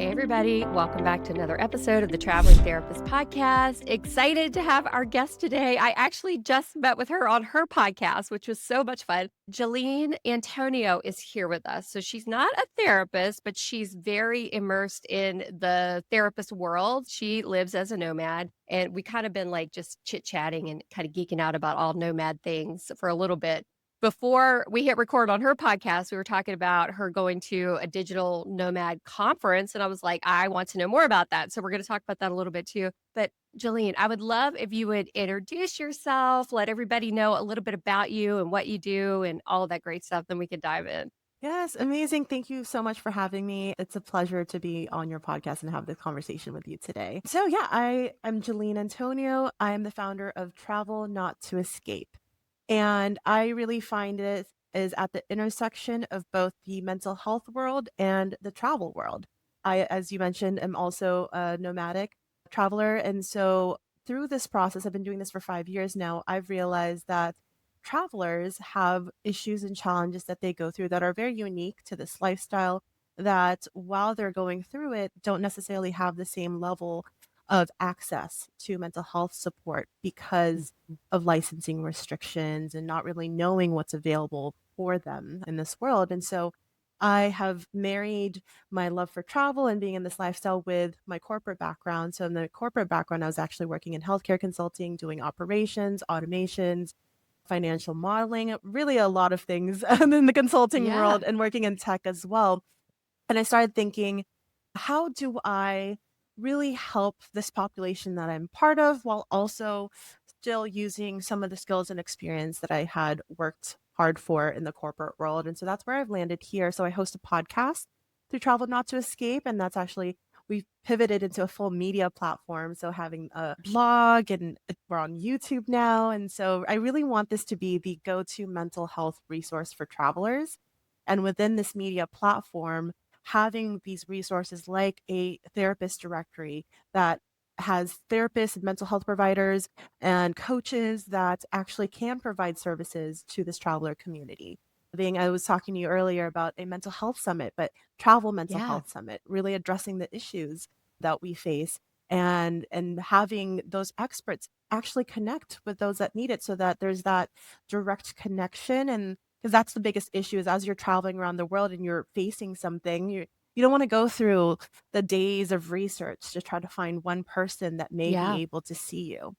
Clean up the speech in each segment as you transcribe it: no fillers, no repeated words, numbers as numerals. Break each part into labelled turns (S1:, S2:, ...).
S1: Hey, everybody. Welcome back to another episode of the Traveling Therapist Podcast. Excited to have our guest today. I actually just met with her on her podcast, which was so much fun. Geleen Antonio is here with us. So she's not a therapist, but she's very immersed in the therapist world. She lives as a nomad, and we kind of been like just chit-chatting and kind of geeking out about all nomad things for a little bit. Before we hit record on her podcast, we were talking about her going to a digital nomad conference. And I was like, I want to know more about that. So we're going to talk about that a little bit too. But Geleen, I would love if you would introduce yourself, let everybody know a little bit about you and what you do and all of that great stuff. Then we could dive in.
S2: Yes, amazing. Thank you so much for having me. It's a pleasure to be on your podcast and have this conversation with you today. So, yeah, I'm Geleen Antonio. I am the founder of Travel Not to Escape. And I really find it is at the intersection of both the mental health world and the travel world. I, as you mentioned, am also a nomadic traveler. And so through this process, I've been doing this for 5 years now. I've realized that travelers have issues and challenges that they go through that are very unique to this lifestyle, that while they're going through it, don't necessarily have the same level of access to mental health support because of licensing restrictions and not really knowing what's available for them in this world. And so I have married my love for travel and being in this lifestyle with my corporate background. So in the corporate background, I was actually working in healthcare consulting, doing operations, automations, financial modeling, really a lot of things in the consulting
S1: Yeah.
S2: world and working in tech as well. And I started thinking, how do I really help this population that I'm part of while also still using some of the skills and experience that I had worked hard for in the corporate world? And so that's where I've landed here. So I host a podcast through Travel Not to Escape. And that's actually, we've pivoted into a full media platform. So having a blog and we're on YouTube now. And so I really want this to be the go-to mental health resource for travelers. And within this media platform, having these resources like a therapist directory that has therapists and mental health providers and coaches that actually can provide services to this traveler community. Being, I was talking to you earlier about a mental health summit, but travel mental
S1: Yeah.
S2: health summit, really addressing the issues that we face and having those experts actually connect with those that need it so that there's that direct connection. And because that's the biggest issue is as you're traveling around the world and you're facing something, you don't want to go through the days of research to try to find one person that may be
S1: Yeah.
S2: able to see you.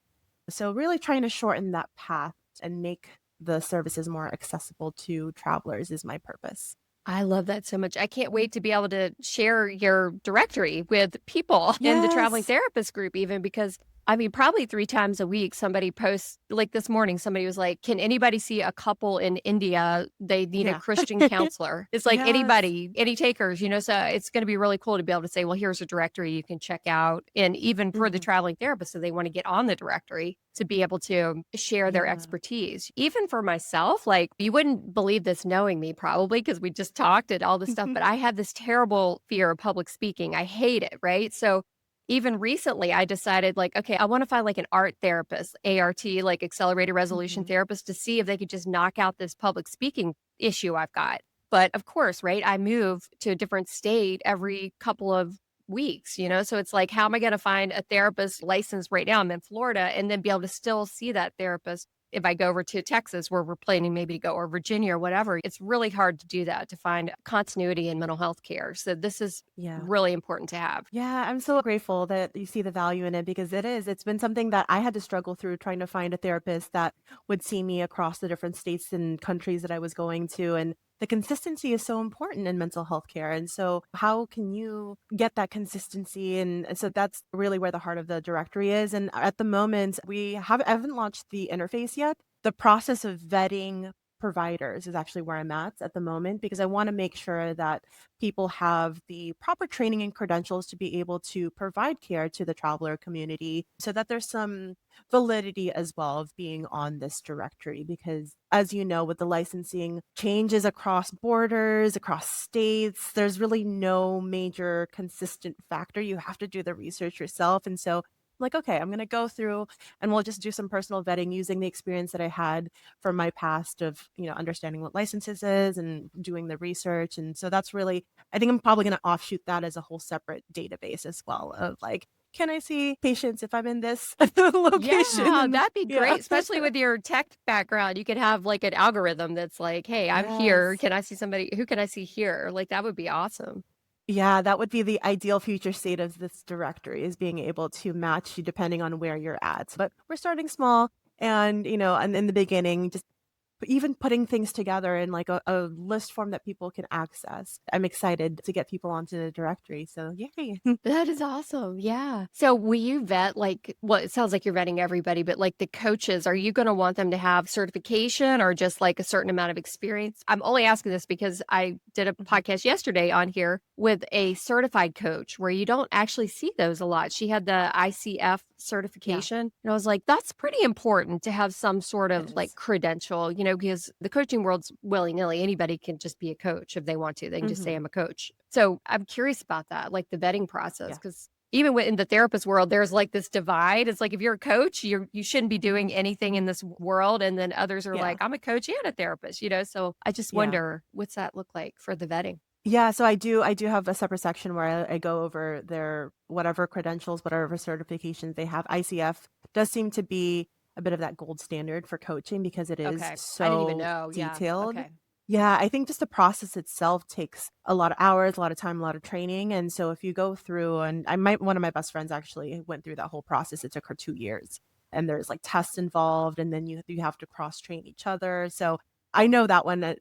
S2: So really trying to shorten that path and make the services more accessible to travelers is my purpose.
S1: I love that so much. I can't wait to be able to share your directory with people in the traveling
S2: Yes.
S1: therapist group, even because I mean, probably 3 times a week, somebody posts, like this morning, somebody was like, can anybody see a couple in India? They need a
S2: Yeah.
S1: Christian counselor. It's like
S2: Yes.
S1: anybody, any takers, so it's going to be really cool to be able to say, well, here's a directory you can check out. And even for the
S2: Mhm.
S1: traveling therapist, so they want to get on the directory to be able to share their
S2: Yeah.
S1: expertise. Even for myself, like you wouldn't believe this knowing me probably because we just talked and all this stuff, but I have this terrible fear of public speaking. I hate it, right? So even recently I decided like, okay, I want to find like an art therapist, ART, like accelerated resolution
S2: Mhm.
S1: therapist to see if they could just knock out this public speaking issue I've got. But of course, right, I move to a different state every couple of weeks. So it's like, how am I going to find a therapist licensed right now? I'm in Florida and then be able to still see that therapist if I go over to Texas where we're planning maybe to go or Virginia or whatever. It's really hard to do that, to find continuity in mental health care. So this is
S2: Yeah.
S1: really important to have.
S2: Yeah, I'm so grateful that you see the value in it because it's been something that I had to struggle through trying to find a therapist that would see me across the different states and countries that I was going to. And the consistency is so important in mental health care. And so, how can you get that consistency? And so, that's really where the heart of the directory is. And at the moment, haven't launched the interface yet. The process of vetting providers is actually where I'm at the moment because I want to make sure that people have the proper training and credentials to be able to provide care to the traveler community so that there's some validity as well of being on this directory because as you know with the licensing changes across borders across states there's really no major consistent factor. You have to do the research yourself and so like, okay, I'm going to go through and we'll just do some personal vetting using the experience that I had from my past of, understanding what licenses is and doing the research. And so that's really, I think I'm probably going to offshoot that as a whole separate database as well of like, can I see patients if I'm in this location?
S1: Yeah,
S2: And
S1: that'd be
S2: yeah.
S1: great, especially with your tech background. You could have like an algorithm that's like, "Hey, I'm here.
S2: Yes.
S1: Can I see somebody? Who can I see here?" Like that would be awesome.
S2: Yeah, that would be the ideal future state of this directory is being able to match you depending on where you're at. But we're starting small and, and in the beginning, just even putting things together in like a list form that people can access. I'm excited to get people onto the directory. So yay.
S1: That is awesome. Yeah. So will you vet like well, it sounds like you're vetting everybody, but like the coaches, are you going to want them to have certification or just like a certain amount of experience? I'm only asking this because I did a
S2: Mhm.
S1: podcast yesterday on here with a certified coach where you don't actually see those a lot. She had the ICF
S2: Yeah,
S1: certification. And I was like, that's pretty important to have some sort
S2: it
S1: of like
S2: is.
S1: credential, because the coaching world's willy nilly. Anybody can just be a coach if they want to. They can just say,
S2: Hmm.
S1: I'm a coach. So I'm curious about that, like the vetting process,
S2: Yeah.
S1: because even in the therapist world, there's like this divide. It's like if you're a coach, you shouldn't be
S2: Hmm.
S1: doing anything in this world. And then others are
S2: Yeah.
S1: like, I'm a coach and a therapist. So I just
S2: Yeah.
S1: wonder what's that look like for the vetting?
S2: Yeah, so I do have a separate section where I go over their whatever credentials, whatever certifications they have. ICF does seem to be a bit of that gold standard for coaching because it is
S1: Okay. I didn't even
S2: so
S1: know. Yeah.
S2: detailed.
S1: Okay.
S2: Yeah, I think just the process itself takes a lot of hours, a lot of time, a lot of training. And so if you go through and one of my best friends actually went through that whole process. It took her 2 years. And there's like tests involved, and then you have to cross train each other. So I know that one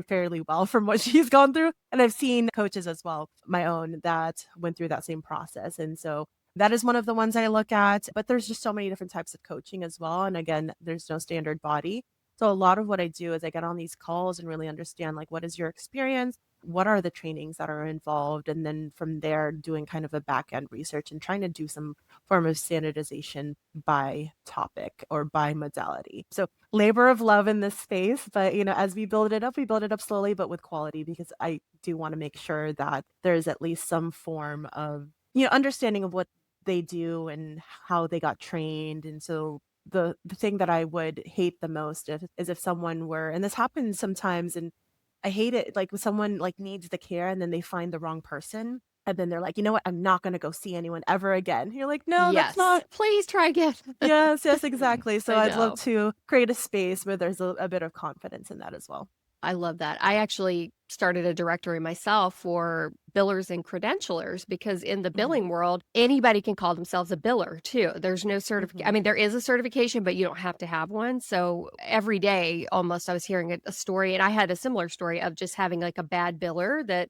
S2: fairly well from what she's gone through. And I've seen coaches as well, my own, that went through that same process. And so that is one of the ones I look at. But there's just so many different types of coaching as well. And again, there's no standard body. So a lot of what I do is I get on these calls and really understand like what is your experience? What are the trainings that are involved? And then from there, doing kind of a back end research and trying to do some form of standardization by topic or by modality. So labor of love in this space, but as we build it up slowly but with quality because I do want to make sure that there's at least some form of understanding of what they do and how they got trained. And so the thing that I would hate the most is if someone were, and this happens sometimes, and I hate it, like when someone like needs the care and then they find the wrong person. And then they're like, you know what? I'm not going to go see anyone ever again. You're like, no, that's
S1: Yes.
S2: not.
S1: Please try again.
S2: Yes, yes, exactly. So
S1: I
S2: I'd love
S1: know.
S2: to create a space where there's a bit of confidence in that as well.
S1: I love that. I actually started a directory myself for billers and credentialers because in the
S2: Hmm.
S1: billing world, anybody can call themselves a biller too. There's no certificate. I
S2: Hmm.
S1: mean, there is a certification, but you don't have to have one. So every day almost I was hearing a story, and I had a similar story of just having like a bad biller that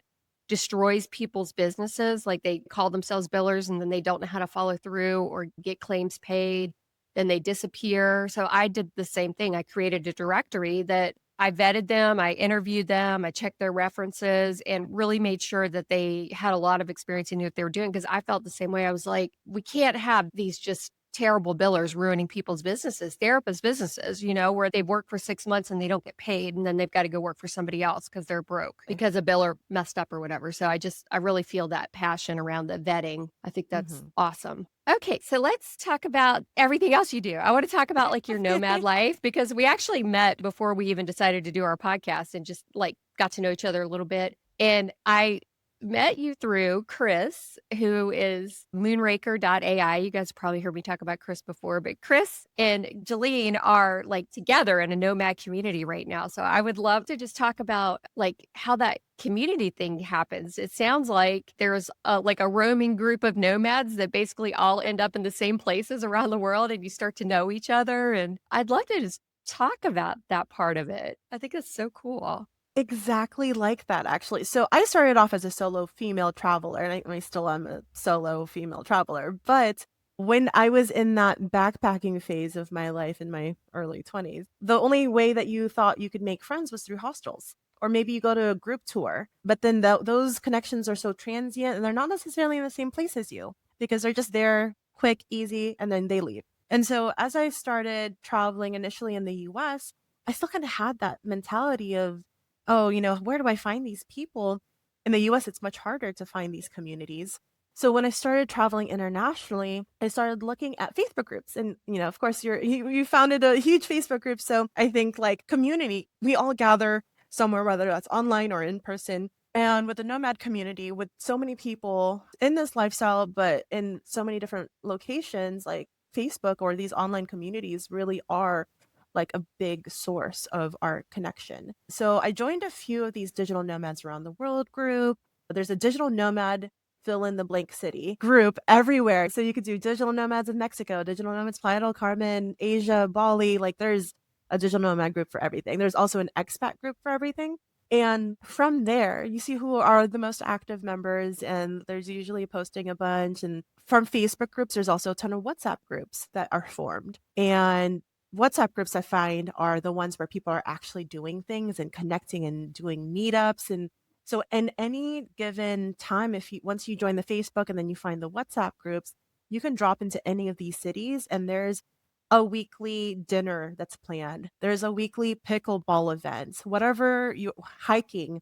S1: destroys people's businesses. Like they call themselves billers and then they don't know how to follow through or get claims paid. Then they disappear. So I did the same thing. I created a directory that I vetted them, I interviewed them, I checked their references and really made sure that they had a lot of experience in what they were doing because I felt the same way. I was like, we can't have these just terrible billers ruining people's businesses, therapists' businesses, where they've worked for 6 months and they don't get paid. And then they've got to go work for somebody else because they're broke because a biller messed up or whatever. So I really feel that passion around the vetting. I think that's
S2: Hmm.
S1: awesome. Okay, so let's talk about everything else you do. I want to talk about like your nomad life because we actually met before we even decided to do our podcast and just like got to know each other a little bit. And I met you through Chris, who is moonraker.ai. You guys probably heard me talk about Chris before, but Chris and Geleen are like together in a nomad community right now. So I would love to just talk about like how that community thing happens. It sounds like there's like a roaming group of nomads that basically all end up in the same places around the world and you start to know each other. And I'd love to just talk about that part of it. I think it's so cool.
S2: Exactly like that, actually. So I started off as a solo female traveler, and I still am a solo female traveler. But when I was in that backpacking phase of my life in my early 20s, the only way that you thought you could make friends was through hostels. Or maybe you go to a group tour, but then those connections are so transient and they're not necessarily in the same place as you because they're just there quick, easy, and then they leave. And so as I started traveling initially in the US, I still kind of had that mentality of, oh, where do I find these people? In the US, it's much harder to find these communities. So when I started traveling internationally, I started looking at Facebook groups. And, of course, you founded a huge Facebook group. So I think like community, we all gather somewhere, whether that's online or in person. And with the nomad community, with so many people in this lifestyle, but in so many different locations, like Facebook or these online communities really are like a big source of our connection. So I joined a few of these digital nomads around the world group. There's a digital nomad fill in the blank city group everywhere. So you could do digital nomads in Mexico, digital nomads Playa del Carmen, Asia, Bali. Like there's a digital nomad group for everything. There's also an expat group for everything. And from there, you see who are the most active members, and there's usually posting a bunch. And from Facebook groups, there's also a ton of WhatsApp groups that are formed. And WhatsApp groups I find are the ones where people are actually doing things and connecting and doing meetups. And so in any given time, if you once you join the Facebook and then you find the WhatsApp groups, you can drop into any of these cities and there's a weekly dinner that's planned. There's a weekly pickleball event, whatever you hiking,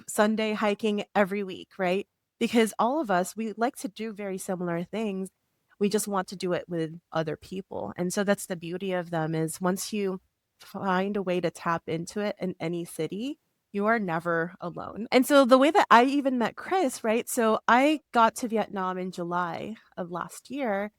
S2: Sunday hiking every week, right? Because all of us, we like to do very similar things. We just want to do it with other people. And so that's the beauty of them is once you find a way to tap into it in any city, you are never alone. And so the way that I even met Chris, right? So I got to Vietnam in July of last year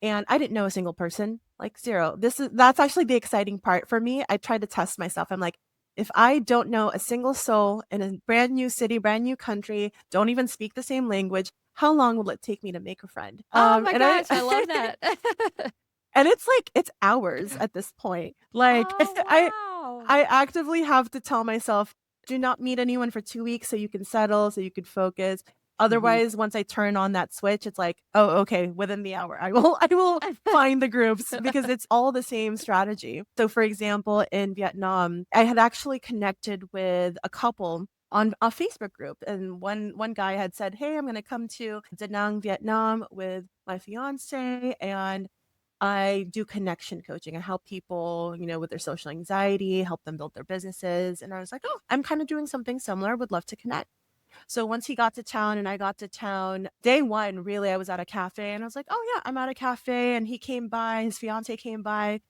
S2: and I didn't know a single person, like zero. That's actually the exciting part for me. I tried to test myself. I'm like, if I don't know a single soul in a brand new city, brand new country, don't even speak the same language, how long will it take me to make a friend?
S1: Oh my
S2: And I
S1: gosh, I love that.
S2: and it's like it's hours at this point. Like
S1: Oh, wow.
S2: I actively have to tell myself, do not meet anyone for 2 weeks so you can settle, so you can focus.
S1: Mhm.
S2: Otherwise, once I turn on that switch, it's like, oh, okay, within the hour, I will find the groups because it's all the same strategy. So for example, in Vietnam, I had actually connected with a couple on a Facebook group. And one guy had said, hey, I'm gonna come to Da Nang, Vietnam with my fiance and I do connection coaching. I help people, with their social anxiety, help them build their businesses. And I was like, oh, I'm kind of doing something similar. Would love to connect. So once he got to town and I got to town, day one, really, I was at a cafe and I was like, oh, yeah, I'm at a cafe. And he came by, his fiance came by,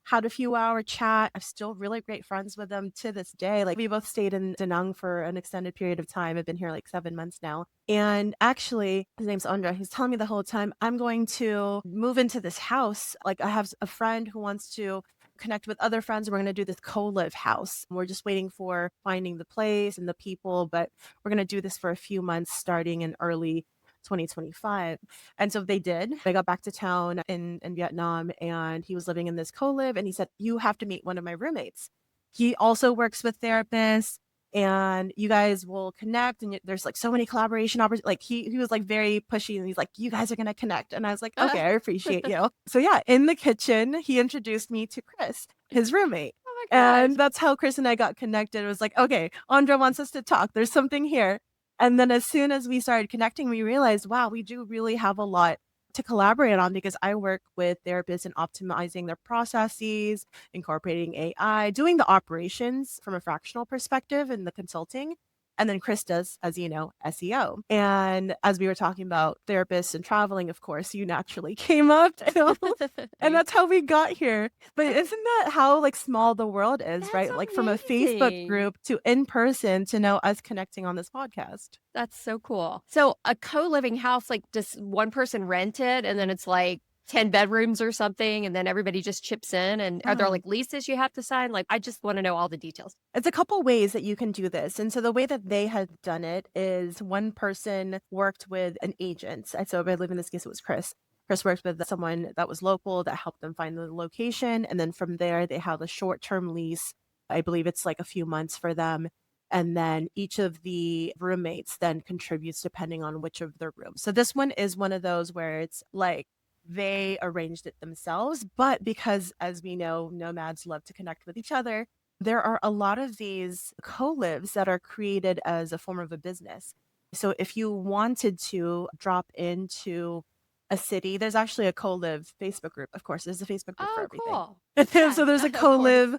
S2: had a few hour chat. I'm still really great friends with them to this day. Like we both stayed in Da Nang for an extended period of time. I've been here like 7 months now. And actually, his name's Andra. He's telling me the whole time, I'm going to move into this house. Like I have a friend who wants to connect with other friends. We're going to do this co-live house. We're just waiting for finding the place and the people, but we're going to do this for a few months starting in early 2025. And so they did. I got back to town in Vietnam and he was living in this co-live and he said, you have to meet one of my roommates. He also works with therapists and you guys will connect and there's like so many collaboration opportunities. Like he was like very pushy and he's like, you guys are going to connect. And I was like, okay, I appreciate you. So yeah, in the kitchen, he introduced me to Chris, his roommate.
S1: Oh my gosh.
S2: And that's how Chris and I got connected. It was like, okay, Andra wants us to talk. There's something here. And then as soon as we started connecting, we realized, wow, we do really have a lot to collaborate on because I work with therapists in optimizing their processes, incorporating AI, doing the operations from a fractional perspective in the consulting. And then Chris does, as you know, SEO. And as we were talking about therapists and traveling, of course, you naturally came up. And
S1: Thanks.
S2: that's how we got here. But isn't that how like small the world is,
S1: That's
S2: right? Like from a Facebook
S1: amazing.
S2: group to in person to now us connecting on this podcast.
S1: That's so cool. So a co-living house, like, does one person rent it and then it's like 10 bedrooms or something, and then everybody just chips in? And are there
S2: Mm.
S1: like leases you have to sign? Like, I just want to know all the details.
S2: It's a couple ways that you can do this. And so the way that they had done it is one person worked with an agent. And so I believe in this case it was Chris. Chris worked with someone that was local that helped them find the location. And then from there, they have a short term lease. I believe it's like a few months for them. And then each of the roommates then contributes depending on which of their rooms. So this one is one of those where it's like they arranged it themselves. But because, as we know, nomads love to connect with each other, there are a lot of these co-lives that are created as a form of a business. So if you wanted to drop into a city, there's actually a co-live Facebook group. Of course, there's a Facebook group for
S1: Oh,
S2: everything.
S1: cool. Yeah,
S2: So there's a
S1: of course.
S2: co-live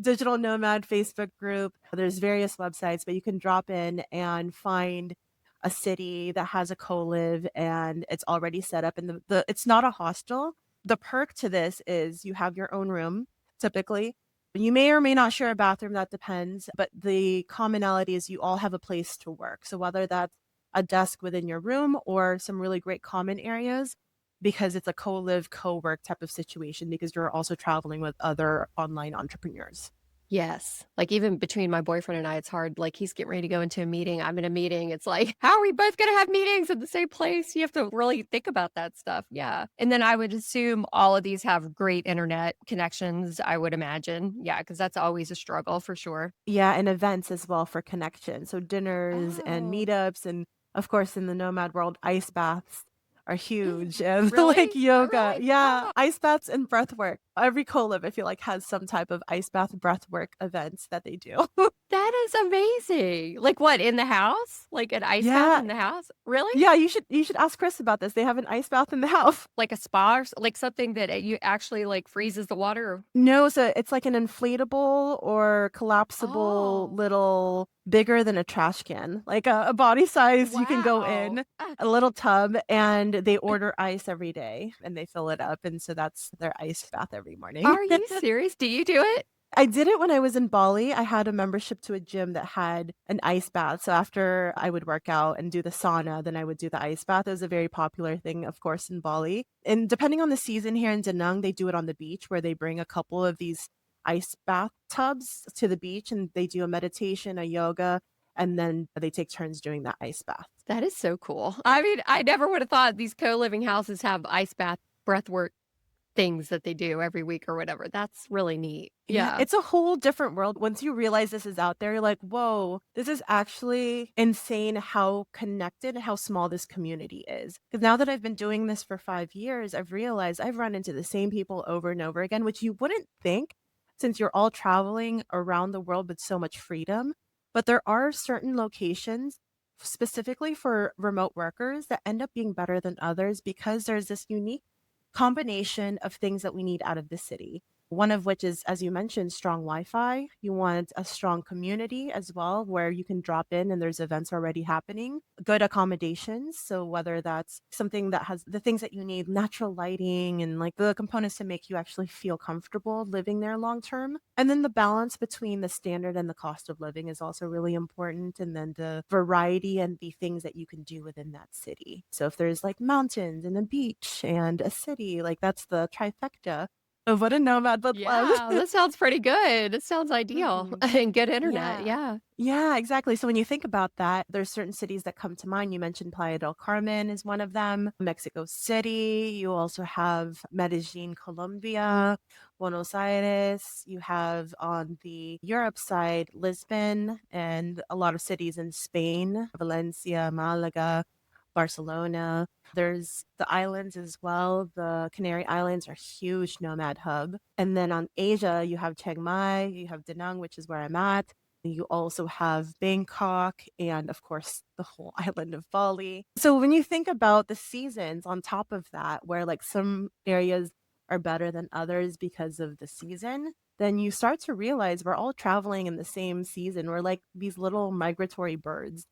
S2: digital nomad Facebook group. There's various websites, but you can drop in and find a city that has a co-live and it's already set up and the it's not a hostel. The perk to this is you have your own room typically. You may or may not share a bathroom, that depends, but the commonality is you all have a place to work. So whether that's a desk within your room or some really great common areas, because it's a co-live, co-work type of situation because you're also traveling with other online entrepreneurs.
S1: Yes. Like, even between my boyfriend and I, it's hard. Like, he's getting ready to go into a meeting. I'm in a meeting. It's like, how are we both going to have meetings in the same place? You have to really think about that stuff. Yeah. And then I would assume all of these have great internet connections, I would imagine. Yeah. Cause that's always a struggle for sure.
S2: Yeah, and events as well for connection. So dinners and
S1: Oh,
S2: meetups and of course in the nomad world, ice baths are huge and like
S1: really?
S2: yoga.
S1: Really?
S2: Yeah,
S1: Oh,
S2: ice baths and breath work. Every collab I feel like has some type of ice bath breath work events that they do.
S1: that is amazing. Like what, in the house? Like an ice bath
S2: Yeah.
S1: in the house? Really?
S2: Yeah, you should ask Chris about this. They have an ice bath in the house.
S1: Like a spa or like something that you actually like freezes the water?
S2: No, so it's like an inflatable or collapsible
S1: Oh,
S2: little bigger than a trash can, like a body size you can go
S1: wow.
S2: in, a little tub, and they order ice every day and they fill it up. And so that's their ice bath every morning.
S1: Are you serious? Do you do it?
S2: I did it when I was in Bali. I had a membership to a gym that had an ice bath. So after I would work out and do the sauna, then I would do the ice bath. It was a very popular thing, of course, in Bali. And depending on the season here in Da Nang, they do it on the beach where they bring a couple of these ice bath tubs to the beach and they do a meditation, a yoga, and then they take turns doing that ice bath.
S1: That is so cool. I mean, I never would have thought these co-living houses have ice bath breathwork things that they do every week or whatever. That's really neat.
S2: Yeah,
S1: Yeah.
S2: it's a whole different world. Once you realize this is out there, you're like, whoa, this is actually insane how connected and how small this community is. Because now that I've been doing this for 5 years, I've realized I've run into the same people over and over again, which you wouldn't think since you're all traveling around the world with so much freedom. But there are certain locations specifically for remote workers that end up being better than others because there's this unique combination of things that we need out of the city. One of which is, as you mentioned, strong Wi Fi. You want a strong community as well, where you can drop in and there's events already happening. Good accommodations. So, whether that's something that has the things that you need, natural lighting, and like the components to make you actually feel comfortable living there long term. And then the balance between the standard and the cost of living is also really important. And then the variety and the things that you can do within that city. So, if there's like mountains and a beach and a city, like that's the trifecta of what a nomad would love.
S1: Yeah, that sounds pretty good. It sounds ideal
S2: Mhm.
S1: and good internet.
S2: Yeah.
S1: Yeah.
S2: Yeah, exactly. So when you think about that, there's certain cities that come to mind. You mentioned Playa del Carmen is one of them, Mexico City. You also have Medellin, Colombia, Buenos Aires. You have on the Europe side, Lisbon, and a lot of cities in Spain, Valencia, Malaga, Barcelona. There's the islands as well. The Canary Islands are huge nomad hub. And then on Asia, you have Chiang Mai, you have Da Nang, which is where I'm at. You also have Bangkok and, of course, the whole island of Bali. So when you think about the seasons on top of that, where like some areas are better than others because of the season, then you start to realize we're all traveling in the same season. We're like these little migratory birds.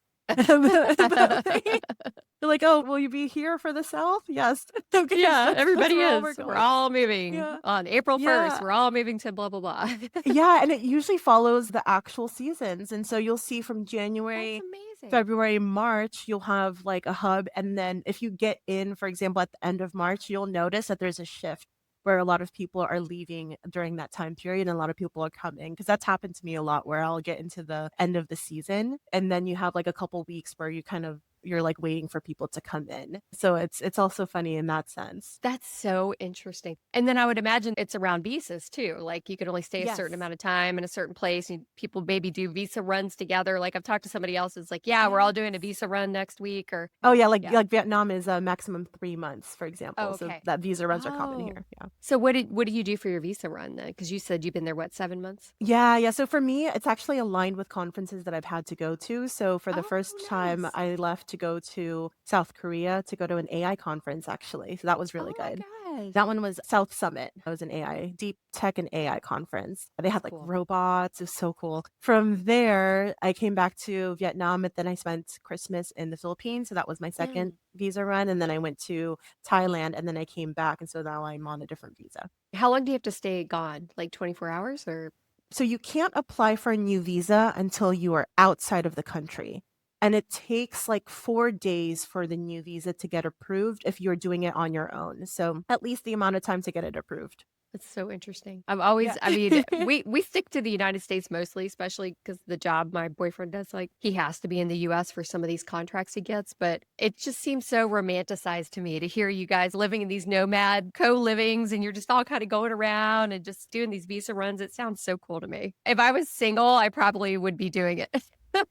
S2: They're like, "Oh, will you be here for the South?" "Yes." "Okay, yes,
S1: Yeah,
S2: that's
S1: everybody
S2: where all we're
S1: is. We're
S2: going."
S1: all moving
S2: Yeah.
S1: on April 1st.
S2: Yeah.
S1: We're all moving to blah, blah, blah.
S2: Yeah, and it usually follows the actual seasons, and so you'll see from
S1: That's
S2: January,
S1: amazing.
S2: February, March, you'll have, like, a hub, and then if you get in, for example, at the end of March, you'll notice that there's a shift where a lot of people are leaving during that time period, and a lot of people are coming. Because that's happened to me a lot where I'll get into the end of the season, and then you have, like, a couple weeks where you're, like, waiting for people to come in. So it's also funny in that sense.
S1: That's so interesting. And then I would imagine it's around visas too. Like you could only stay a certain
S2: Yes.
S1: amount of time in a certain place, and people maybe do visa runs together. Like I've talked to somebody else who's like, "Yeah, we're all doing a
S2: Yes.
S1: visa run next week," or
S2: Oh, yeah,
S1: yeah.
S2: like Vietnam is a maximum 3 months, for
S1: Oh,
S2: example, so
S1: okay.
S2: that visa runs are common
S1: Oh.
S2: here, yeah.
S1: So what do you do for your visa run then? Because you said you've been there, what, 7 months?
S2: Yeah, yeah, so for me, it's actually aligned with conferences that I've had to go to, so for the
S1: Oh,
S2: first time,
S1: nice.
S2: I left to go to South Korea to go to an AI conference, actually, so that was really
S1: Oh my
S2: good.
S1: Yes.
S2: That one was South Summit. It was an AI, deep tech and AI conference. They had like
S1: Cool.
S2: robots. It was so cool. From there, I came back to Vietnam and then I spent Christmas in the Philippines. So that was my second
S1: Mm.
S2: visa run. And then I went to Thailand and then I came back. And so now I'm on a different visa.
S1: How long do you have to stay gone? Like 24 hours or?
S2: So you can't apply for a new visa until you are outside of the country. And it takes like 4 days for the new visa to get approved if you're doing it on your own. So at least the amount of time to get it approved.
S1: It's so interesting.
S2: Yeah.
S1: I mean, we stick to the United States mostly, especially because the job my boyfriend does, like he has to be in the US for some of these contracts he gets, but it just seems so romanticized to me to hear you guys living in these nomad co-livings and you're just all kind of going around and just doing these visa runs. It sounds so cool to me. If I was single, I probably would be doing it.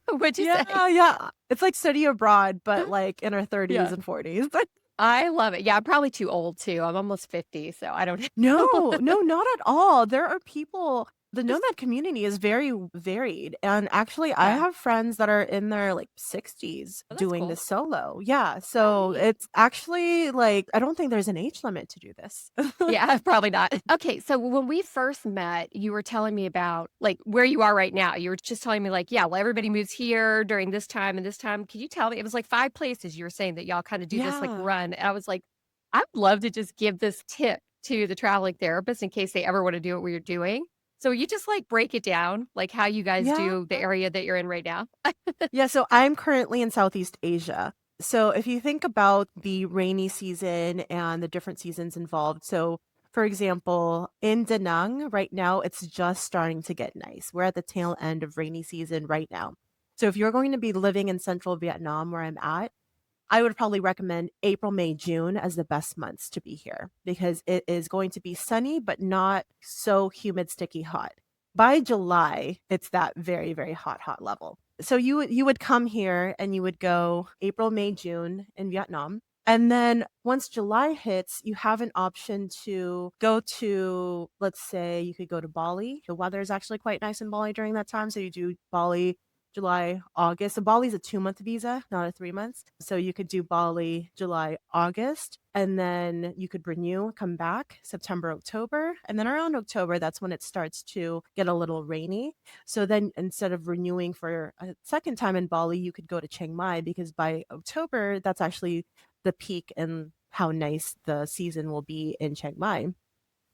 S1: What'd you say?
S2: Yeah, yeah. It's like study abroad, but like in our 30s
S1: Yeah.
S2: and 40s.
S1: I love it. Yeah, I'm probably too old too. I'm almost 50, so I don't know.
S2: No, no, not at all. There are people, the nomad community is very varied. And actually, I
S1: Yeah.
S2: have friends that are in their like 60s
S1: Well, that's
S2: doing
S1: cool.
S2: this solo. Yeah.
S1: Oh,
S2: So
S1: neat.
S2: it's actually like, I don't think there's an age limit to do this.
S1: Yeah, probably not. Okay, so when we first met, you were telling me about, like, where you are right now. You were just telling me, like, yeah, well, everybody moves here during this time and this time. Can you tell me? It was like 5 places you were saying that y'all kinda do this, like,
S2: Yeah.
S1: run, and I was like, "I'd love to just give this tip to the traveling therapist in case they ever wanna do what you're doing." So you just, like, break it down, like, how you guys
S2: Yeah.
S1: do the area that you're in right now?
S2: Yeah, so I'm currently in Southeast Asia. So if you think about the rainy season and the different seasons involved, so for example, in Da Nang right now, it's just starting to get nice. We're at the tail end of rainy season right now. So if you're going to be living in central Vietnam where I'm at, I would probably recommend April, May, June as the best months to be here because it is going to be sunny, but not so humid, sticky hot. By July, it's that very, very hot, hot level. So you would come here and you would go April, May, June in Vietnam. And then once July hits, you have an option to go to, let's say you could go to Bali. The weather is actually quite nice in Bali during that time. So you do Bali, July, August. So Bali's a 2 month visa, not a 3 months. So you could do Bali, July, August, and then you could renew, come back September, October. And then around October, that's when it starts to get a little rainy. So then instead of renewing for a second time in Bali, you could go to Chiang Mai because by October, that's actually the peak and how nice the season will be in Chiang Mai.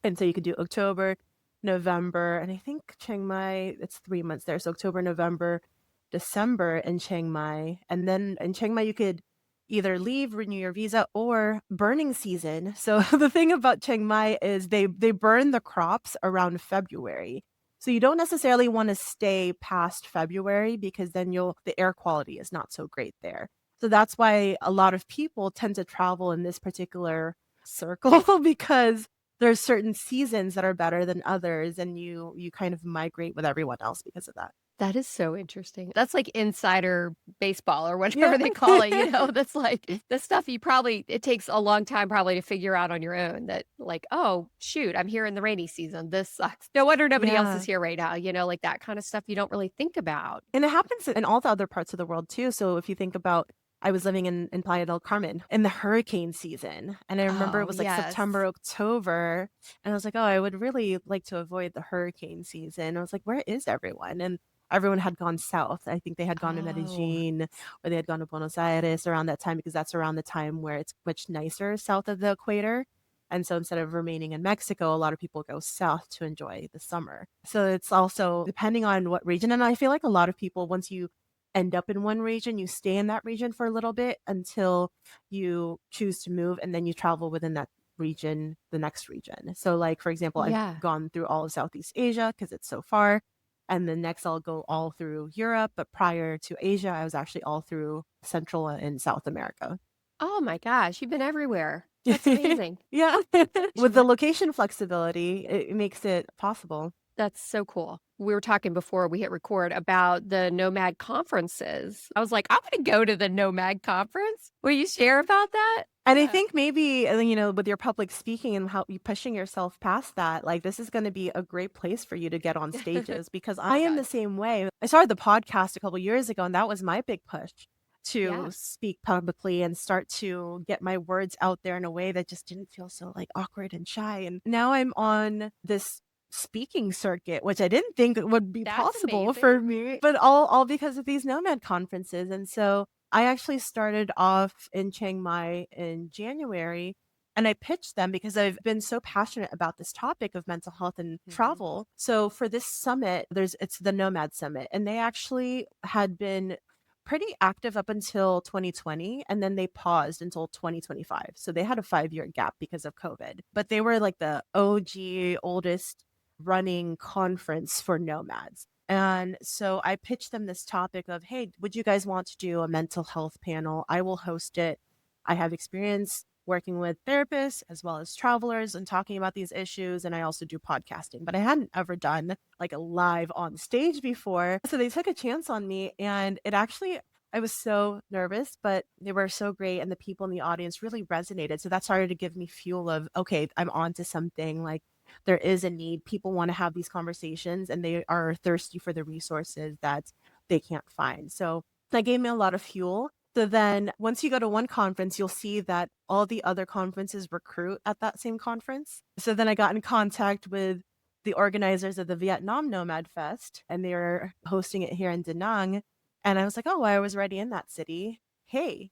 S2: And so you could do October, November, and I think Chiang Mai, it's 3 months there. So October, November, December in Chiang Mai. And then in Chiang Mai, you could either leave, renew your visa, or burning season. So the thing about Chiang Mai is they burn the crops around February. So you don't necessarily want to stay past February because then the air quality is not so great there. So that's why a lot of people tend to travel in this particular circle because there's certain seasons that are better than others and you kind of migrate with everyone else because of that.
S1: That is so interesting. That's like insider baseball or whatever
S2: Yeah.
S1: they call it, that's like the stuff it takes a long time probably to figure out on your own that like, "Oh, shoot, I'm here in the rainy season. This sucks. No wonder nobody else is
S2: Yeah.
S1: here right now," like that kind of stuff you don't really think about.
S2: And it happens in all the other parts of the world too. So if you think about I was living in Playa del Carmen in the hurricane season. And I remember it
S1: Oh,
S2: was like
S1: yes.
S2: September, October. And I was like, oh, I would really like to avoid the hurricane season. I was like, where is everyone? And everyone had gone south. I think they had gone to
S1: Oh,
S2: Medellin or they had gone to Buenos Aires around that time because that's around the time where it's much nicer south of the equator. And so instead of remaining in Mexico, a lot of people go south to enjoy the summer. So it's also depending on what region. And I feel like a lot of people, once you end up in one region, you stay in that region for a little bit until you choose to move and then you travel within that region, the next region. So, like, for example, I've
S1: yeah.
S2: gone through all of Southeast Asia because it's so far. And then next, I'll go all through Europe. But prior to Asia, I was actually all through Central and South America.
S1: Oh my gosh, you've been everywhere. That's amazing.
S2: Yeah. With the
S1: What
S2: location flexibility, it makes it possible.
S1: That's so cool. We were talking before we hit record about the Nomad conferences. I was like, "I wanna go to the Nomad conference." Will you share about that?
S2: And I
S1: Yeah.
S2: think maybe, with your public speaking and how you pushing yourself past that, like this is going to be a great place for you to get on stages because
S1: Oh
S2: I
S1: my
S2: am the
S1: god.
S2: same way. I started the podcast a couple years ago and that was my big push. to
S1: Yeah,
S2: speak publicly and start to get my words out there in a way that just didn't feel so like awkward and shy. And now I'm on this speaking circuit, which I didn't think would be
S1: that's
S2: possible
S1: amazing.
S2: for me, but all because of these Nomad conferences. And so I actually started off in Chiang Mai in January, and I pitched them because I've been so passionate about this topic of mental health and
S1: Mhm.
S2: travel. So for this summit, it's the Nomad Summit, and they actually had been pretty active up until 2020, and then they paused until 2025. So they had a 5-year gap because of COVID. But they were like the OG oldest running conference for nomads. And so I pitched them this topic of, hey, would you guys want to do a mental health panel? I will host it. I have experience working with therapists as well as travelers and talking about these issues. And I also do podcasting, but I hadn't ever done like a live on stage before. So they took a chance on me, and it actually, I was so nervous, but they were so great. And the people in the audience really resonated. So that started to give me fuel of, okay, I'm on to something. Like, there is a need. People want to have these conversations, and they are thirsty for the resources that they can't find. So that gave me a lot of fuel. So then once you go to one conference, you'll see that all the other conferences recruit at that same conference. So then I got in contact with the organizers of the Vietnam Nomad Fest, and they were hosting it here in Da Nang. And I was like, oh, I was already in that city. Hey,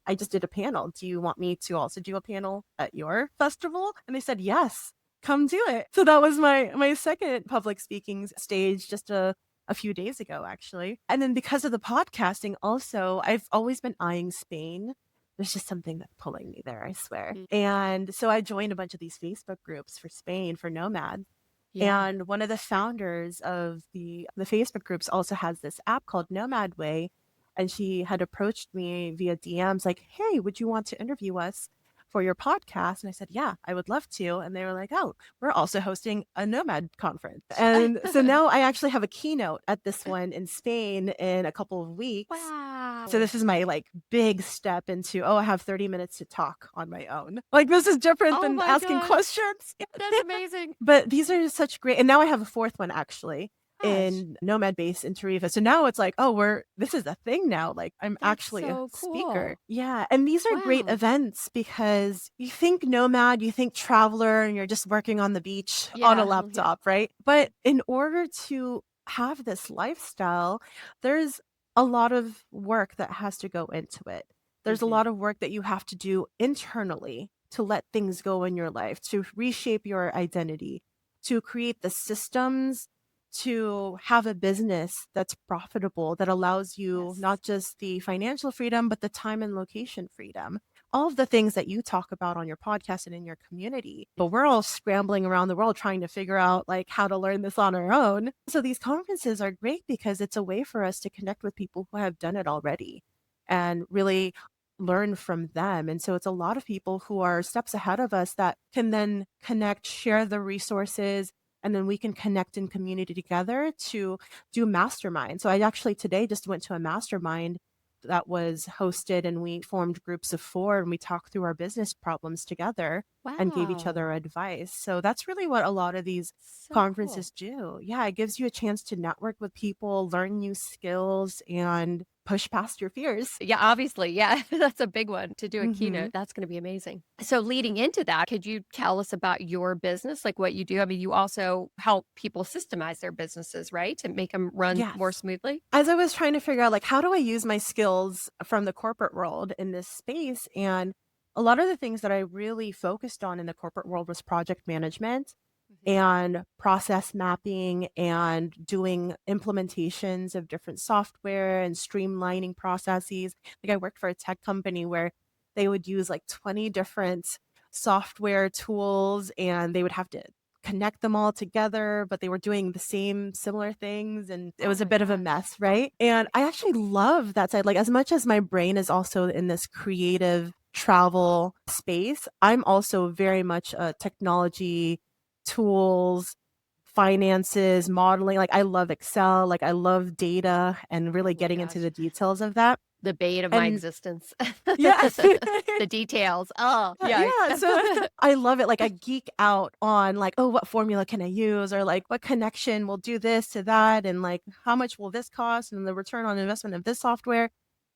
S2: I just did a panel. Do you want me to also do a panel at your festival? And they said, yes, come do it. So that was my second public speaking stage, just a few days ago, actually. And then because of the podcasting, also, I've always been eyeing Spain. There's just something that's pulling me there, I swear.
S1: Mm.
S2: And so I joined a bunch of these Facebook groups for Spain for nomads.
S1: Yeah.
S2: And one of the founders of the Facebook groups also has this app called Nomad Way. And she had approached me via DMs like, hey, would you want to interview us for your podcast? And I said, yeah, I would love to. And they were like, oh, we're also hosting a Nomad conference. And so now I actually have a keynote at this one in Spain in a couple of weeks. So
S1: Wow.
S2: this is my like big step into, oh, I have 30 minutes to talk on my own. Like, this is different
S1: Oh
S2: than
S1: my
S2: asking
S1: gosh,
S2: questions.
S1: that's amazing.
S2: But these are such great, and now I have a fourth one actually
S1: Gosh,
S2: in Nomad Base in Tarifa. So now it's like, oh, this is a thing now. Like, I'm
S1: that's
S2: actually a
S1: so
S2: speaker.
S1: cool.
S2: Yeah. And these are great
S1: Wow.
S2: events because you think nomad, you think traveler, and you're just working on the beach on a
S1: Yeah, yeah.
S2: laptop, right? But in order to have this lifestyle, there's a lot of work that has to go into it. There's a
S1: Mhm.
S2: lot of work that you have to do internally to let things go in your life, to reshape your identity, to create the systems to have a business that's profitable, that allows you
S1: Yes.
S2: not just the financial freedom, but the time and location freedom. All of the things that you talk about on your podcast and in your community. But we're all scrambling around the world trying to figure out like how to learn this on our own. So these conferences are great because it's a way for us to connect with people who have done it already and really learn from them. And so it's a lot of people who are steps ahead of us that can then connect, share the resources, and then we can connect in community together to do mastermind. So I actually today just went to a mastermind that was hosted, and we formed groups of 4 and we talked through our business problems together and gave each
S1: Wow.
S2: other advice. So that's really what a lot of these
S1: So cool.
S2: conferences do. Yeah, it gives you a chance to network with people, learn new skills, and push past your fears.
S1: Yeah, obviously. Yeah, that's a big one to do a keynote.
S2: Mhm.
S1: That's going to be amazing. So, leading into that, could you tell us about your business, like what you do? I mean, you also help people systemize their businesses, right? To make them run more
S2: Yes.
S1: smoothly?
S2: As I was trying to figure out, like, how do I use my skills from the corporate world in this space? And a lot of the things that I really focused on in the corporate world was project management
S1: Mhm.
S2: and process mapping and doing implementations of different software and streamlining processes. Like, I worked for a tech company where they would use like 20 different software tools, and they would have to connect them all together, but they were doing the same similar things, and it
S1: Oh
S2: was a
S1: my
S2: bit of a
S1: gosh.
S2: mess, right? And I actually love that side. Like, as much as my brain is also in this creative travel space, I'm also very much a technology, tools, finances, modeling. Like, I love Excel, like I love data and
S1: Oh
S2: really
S1: my
S2: getting into
S1: gosh.
S2: the details of that.
S1: The bane of my
S2: And
S1: existence.
S2: yeah.
S1: The details. Oh, yeah.
S2: Yeah, so I love it. Like, I geek out on like, oh, what formula can I use, or like what connection will do this to that, and like how much will this cost, and the return on investment of this software.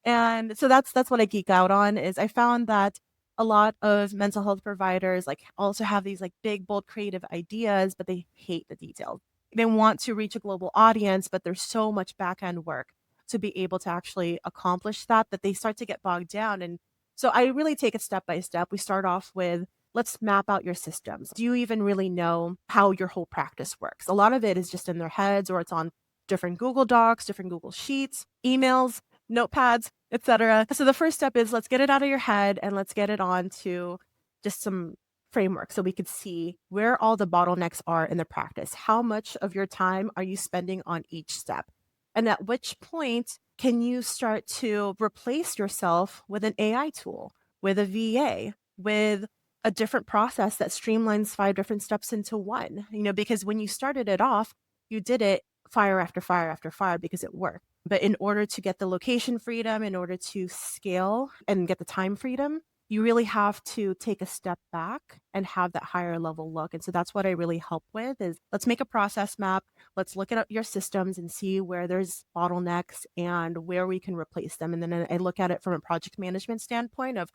S2: And so that's what I geek out on is I found that a lot of mental health providers like also have these like big, bold, creative ideas, but they hate the details. They want to reach a global audience, but there's so much back end work to be able to actually accomplish that they start to get bogged down. And so I really take it step by step. We start off with let's map out your systems. Do you even really know how your whole practice works? A lot of it is just in their heads or it's on different Google Docs, different Google Sheets, emails, notepads, etc. So the first step is let's get it out of your head and let's get it on to just some framework so we could see where all the bottlenecks are in the practice. How much of your time are you spending on each step? And at which point can you start to replace yourself with an AI tool, with a VA, with a different process that streamlines 5 different steps into one? Because when you started it off, you did it fire after fire after fire because it worked. But in order to get the location freedom, in order to scale and get the time freedom, you really have to take a step back and have that higher level look. And so that's what I really help with is let's make a process map. Let's look at your systems and see where there's bottlenecks and where we can replace them. And then I look at it from a project management standpoint of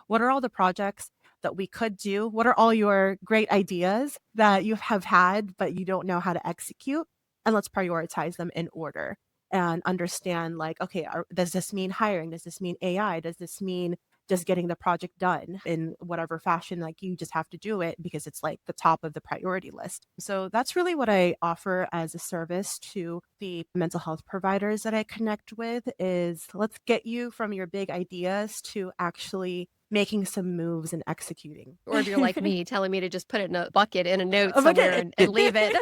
S2: what are all the projects that we could do? What are all your great ideas that you have had, but you don't know how to execute? And let's prioritize them in order and understand like, okay, does this mean hiring? Does this mean AI? Does this mean just getting the project done in whatever fashion? Like you just have to do it because it's like the top of the priority list. So that's really what I offer as a service to the mental health providers that I connect with is let's get you from your big ideas to actually making some moves and executing.
S1: Or if you're like me, telling me to just put it in a bucket in a note
S2: Oh my
S1: somewhere
S2: God.
S1: and leave it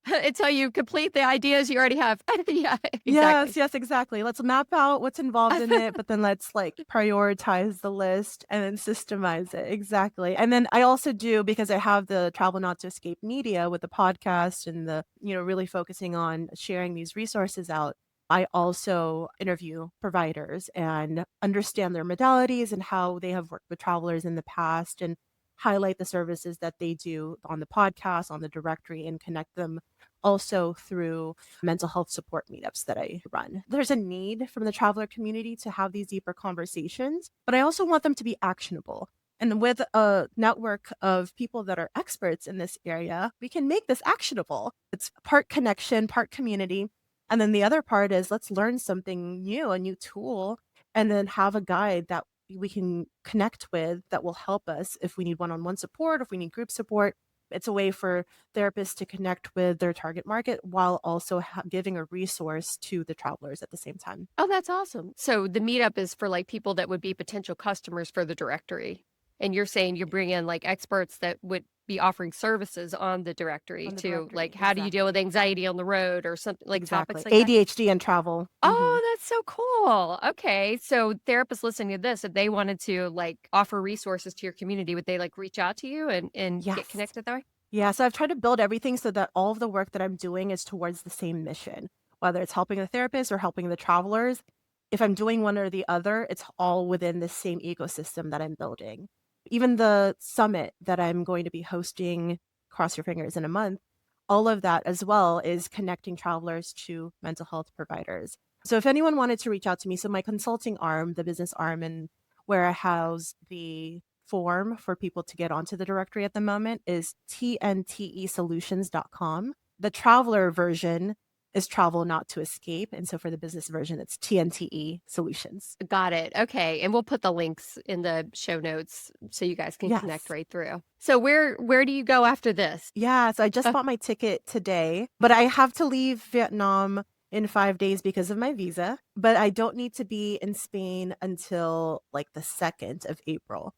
S1: until you complete the ideas you already have. Yeah, exactly.
S2: Yes, yes, exactly. Let's map out what's involved in it, but then let's like prioritize the list and then systemize it. Exactly. And then I also do because I have the Travel Not to Escape media with the podcast and really focusing on sharing these resources out. I also interview providers and understand their modalities and how they have worked with travelers in the past and highlight the services that they do on the podcast, on the directory, and connect them also through mental health support meetups that I run. There's a need from the traveler community to have these deeper conversations, but I also want them to be actionable. And with a network of people that are experts in this area, we can make this actionable. It's part connection, part community. And then the other part is let's learn something new, a new tool, and then have a guide that we can connect with that will help us if we need one on one support, if we need group support. It's a way for therapists to connect with their target market while also giving a resource to the travelers at the same time.
S1: Oh, that's awesome. So the meetup is for like people that would be potential customers for the directory. And you're saying you bring in like experts that would be offering services on the directory
S2: On the
S1: too. Like
S2: directory,
S1: how do you deal with
S2: exactly.
S1: anxiety on the road or something like
S2: Exactly.
S1: topics like that?
S2: ADHD and travel.
S1: Oh, that's so cool. Okay. So therapists listening to this, if they wanted to like offer resources to your community, would they like reach out to you and get
S2: Yes.
S1: connected that way?
S2: Yeah, so I've tried to build everything so that all of the work that I'm doing is towards the same mission, whether it's helping the therapist or helping the travelers. If I'm doing one or the other, it's all within the same ecosystem that I'm building. Even the summit that I'm going to be hosting, cross your fingers, in a month, all of that as well is connecting travelers to mental health providers. So if anyone wanted to reach out to me, so my consulting arm, the business arm, and where I house the form for people to get onto the directory at the moment is tntesolutions.com. The traveler version is travel not to escape. And so for the business version, it's TNTE solutions.
S1: Got it. Okay. And we'll put the links in the show notes so you guys can connect
S2: Yes.
S1: right through. So where do you go after this?
S2: Yeah. So I just
S1: Uh,
S2: bought my ticket today, but I have to leave Vietnam in 5 days because of my visa. But I don't need to be in Spain until like the 2nd of April.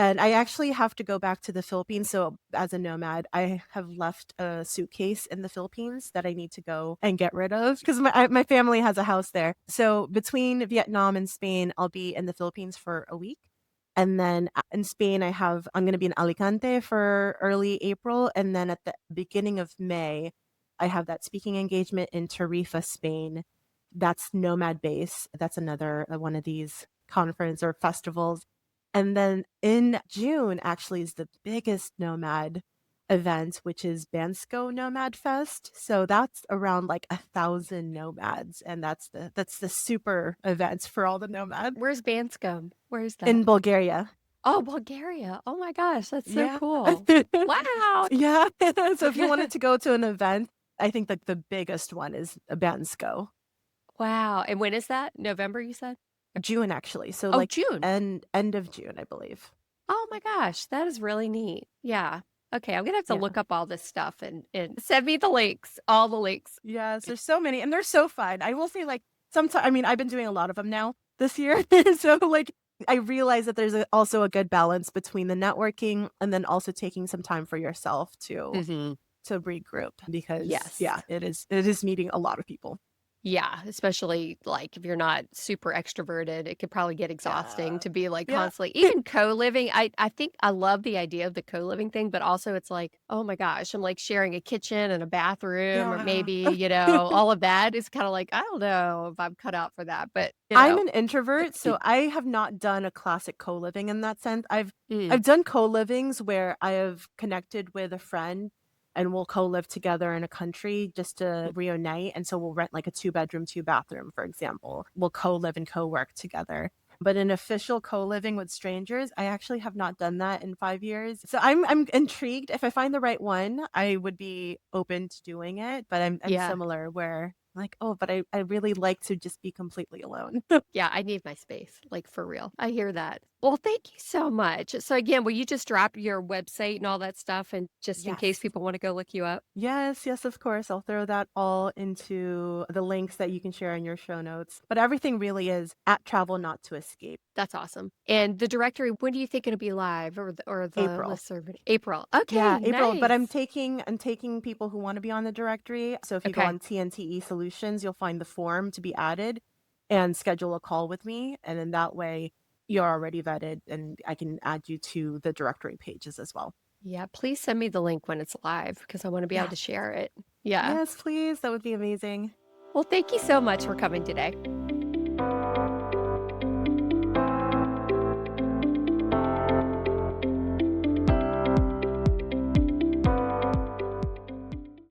S2: And I actually have to go back to the Philippines. So, as a nomad, I have left a suitcase in the Philippines that I need to go and get rid of because my family has a house there. So, between Vietnam and Spain, I'll be in the Philippines for a week. And then in Spain, I'm going to be in Alicante for early April. And then at the beginning of May, I have that speaking engagement in Tarifa, Spain. That's Nomad Base. That's another one of these conference or festivals. And then in June, actually, is the biggest Nomad event, which is Bansko Nomad Fest. So that's around like 1,000 nomads, and that's the super event for all the nomads
S1: Where's Banscombe? Where's that?
S2: in Bulgaria.
S1: Oh, Bulgaria. Oh my gosh, that's so
S2: Yeah.
S1: cool. Wow.
S2: Yeah. So if you wanted to go to an event, I think like the biggest one is Bansko.
S1: Wow. And when is that? November, you said?
S2: June actually. So
S1: Oh,
S2: like
S1: June.
S2: end of June, I believe.
S1: Oh my gosh, that is really neat. Yeah. Okay, I'm gonna have to
S2: Yeah.
S1: look up all this stuff and send me the links, all the links.
S2: Yes, there's so many and they're so fun. I will say like sometimes I mean, I've been doing a lot of them now this year. So like I realize that there's also a good balance between the networking and then also taking some time for yourself
S1: Hmm.
S2: to regroup because
S1: Yes.
S2: yeah, it is meeting a lot of people.
S1: Yeah, especially like if you're not super extroverted, it could probably get exhausting
S2: Yeah.
S1: to be like
S2: Yeah.
S1: constantly even co-living. I think I love the idea of the co-living thing, but also it's like, oh my gosh, I'm like sharing a kitchen and a bathroom or
S2: Yeah.
S1: maybe, all of that is kind of like, I don't know if I'm cut out for that, but
S2: I'm an introvert, so I have not done a classic co-living in that sense.
S1: mm,
S2: I've done co-livings where I have connected with a friend and we'll co-live together in a country just to reunite. And so we'll rent like a two-bedroom, two-bathroom, for example. We'll co-live and co-work together. But an official co-living with strangers, I actually have not done that in 5 years. So I'm intrigued. If I find the right one, I would be open to doing it. But I'm
S1: yeah.
S2: similar where like, oh, but I really like to just be completely alone.
S1: Yeah, I need my space, like for real. I hear that. Well, thank you so much. So again, will you just drop your website and all that stuff and just in case
S2: Yes.
S1: people want to go look you up?
S2: Yes, yes, of course. I'll throw that all into the links that you can share in your show notes. But everything really is at Travel Not to Escape.
S1: That's awesome. And the directory, when do you think it'll be live or the
S2: April.
S1: listserv? April.
S2: Yeah,
S1: Okay,
S2: April, but I'm
S1: nice.
S2: taking people who want to be on the directory. So if you go
S1: Okay.
S2: on TNTE Solutions, you'll find the form to be added and schedule a call with me. And then that way you're already vetted and I can add you to the directory pages as well.
S1: Yeah, please send me the link when it's live because I want to be able to
S2: Yes.
S1: share it. Yeah.
S2: Yes, please. That would be amazing.
S1: Well, thank you so much for coming today.